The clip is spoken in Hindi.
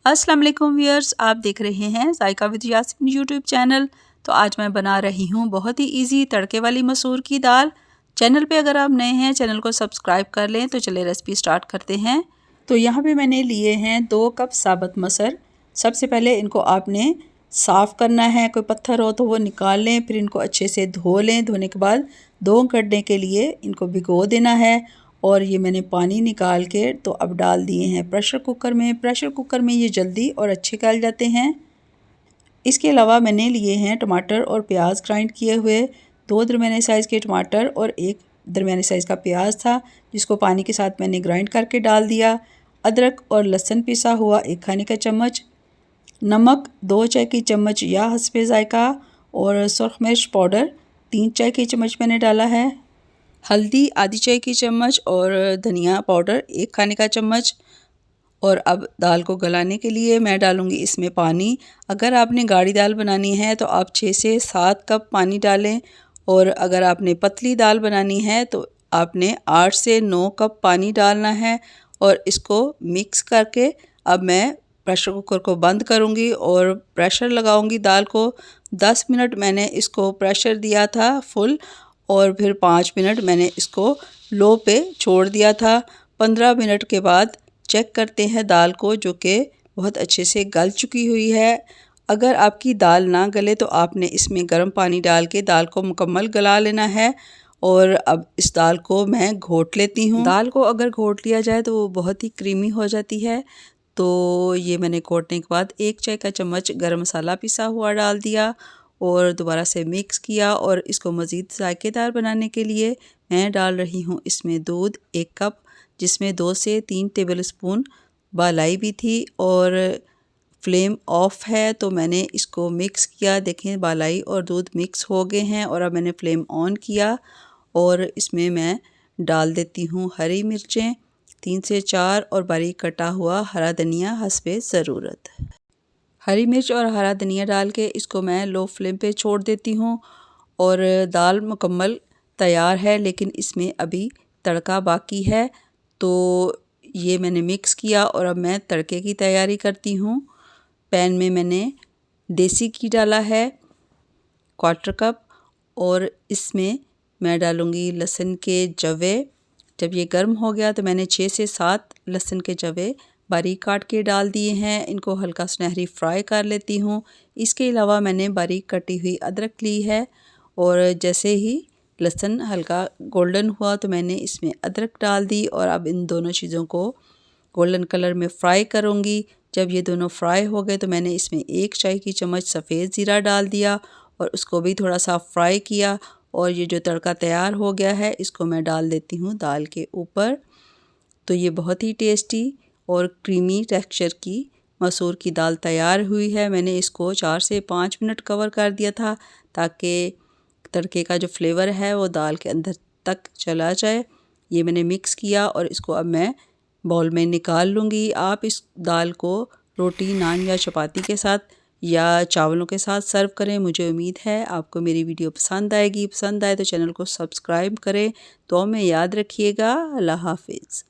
अस्सलाम वालेकुम व्यूअर्स, आप देख रहे हैं जायका विद यास्मीन यूट्यूब चैनल। तो आज मैं बना रही हूँ बहुत ही इजी तड़के वाली मसूर की दाल। चैनल पे अगर आप नए हैं चैनल को सब्सक्राइब कर लें। तो चलिए रेसिपी स्टार्ट करते हैं। तो यहाँ पे मैंने लिए हैं 2 कप साबुत मसर। सबसे पहले इनको आपने साफ़ करना है, कोई पत्थर हो तो वो निकाल लें, फिर इनको अच्छे से धो लें। धोने के बाद 2 घंटे के लिए इनको भिगो देना है। और ये मैंने पानी निकाल के तो अब डाल दिए हैं प्रेशर कुकर में। प्रेशर कुकर में ये जल्दी और अच्छे गल जाते हैं। इसके अलावा मैंने लिए हैं टमाटर और प्याज ग्राइंड किए हुए। 2 दरमियाने साइज़ के टमाटर और 1 दरमियाने साइज़ का प्याज था, जिसको पानी के साथ मैंने ग्राइंड करके डाल दिया। अदरक और लहसुन पिसा हुआ 1 खाने का चम्मच, नमक 2 चाय की चम्मच या हस्बे ज़ायका, और सुरख मिर्च पाउडर 3 चाय की चम्मच मैंने डाला है। हल्दी आधी चाय की चम्मच और धनिया पाउडर 1 खाने का चम्मच। और अब दाल को गलाने के लिए मैं डालूँगी इसमें पानी। अगर आपने गाढ़ी दाल बनानी है तो आप 6 से 7 कप पानी डालें, और अगर आपने पतली दाल बनानी है तो आपने 8 से 9 कप पानी डालना है। और इसको मिक्स करके अब मैं प्रेशर कुकर को बंद करूँगी और प्रेशर लगाऊँगी दाल को। 10 मिनट मैंने इसको प्रेशर दिया था फुल, और फिर 5 मिनट मैंने इसको लो पे छोड़ दिया था। 15 मिनट के बाद चेक करते हैं दाल को, जो कि बहुत अच्छे से गल चुकी हुई है। अगर आपकी दाल ना गले तो आपने इसमें गर्म पानी डाल के दाल को मुकम्मल गला लेना है। और अब इस दाल को मैं घोट लेती हूँ। दाल को अगर घोट लिया जाए तो वो बहुत ही क्रीमी हो जाती है। तो ये मैंने घोटने के बाद 1 चाय का चम्मच गरम मसाला पिसा हुआ डाल दिया और दोबारा से मिक्स किया। और इसको मज़ीद जायकेदार बनाने के लिए मैं डाल रही हूँ इसमें दूध 1 कप, जिसमें 2 से 3 टेबलस्पून बालाई भी थी। और फ्लेम ऑफ है तो मैंने इसको मिक्स किया। देखें बालाई और दूध मिक्स हो गए हैं। और अब मैंने फ्लेम ऑन किया और इसमें मैं डाल देती हूँ हरी मिर्चें 3 से 4 और बारीक कटा हुआ हरा धनिया हस्बे ज़रूरत। हरी मिर्च और हरा धनिया डाल के इसको मैं लो फ्लेम पे छोड़ देती हूँ। और दाल मुकम्मल तैयार है, लेकिन इसमें अभी तड़का बाकी है। तो ये मैंने मिक्स किया और अब मैं तड़के की तैयारी करती हूँ। पैन में मैंने देसी घी डाला है 1/4 कप, और इसमें मैं डालूँगी लहसुन के जवे। जब ये गर्म हो गया तो मैंने 6 से 7 लहसुन के जवे बारीक काट के डाल दिए हैं। इनको हल्का सुनहरी फ्राई कर लेती हूँ। इसके अलावा मैंने बारीक कटी हुई अदरक ली है, और जैसे ही लहसुन हल्का गोल्डन हुआ तो मैंने इसमें अदरक डाल दी। और अब इन दोनों चीज़ों को गोल्डन कलर में फ्राई करूँगी। जब ये दोनों फ्राई हो गए तो मैंने इसमें 1 चाय की चम्मच सफ़ेद ज़ीरा डाल दिया और उसको भी थोड़ा सा फ्राई किया। और ये जो तड़का तैयार हो गया है इसको मैं डाल देती हूँ दाल के ऊपर। तो ये बहुत ही टेस्टी और क्रीमी टेक्सचर की मसूर की दाल तैयार हुई है। मैंने इसको 4 से 5 मिनट कवर कर दिया था, ताकि तड़के का जो फ्लेवर है वो दाल के अंदर तक चला जाए। ये मैंने मिक्स किया और इसको अब मैं बाउल में निकाल लूँगी। आप इस दाल को रोटी, नान या चपाती के साथ या चावलों के साथ सर्व करें। मुझे उम्मीद है आपको मेरी वीडियो पसंद आएगी। पसंद आए तो चैनल को सब्सक्राइब करें। तो में याद रखिएगा। अल्लाह हाफिज़।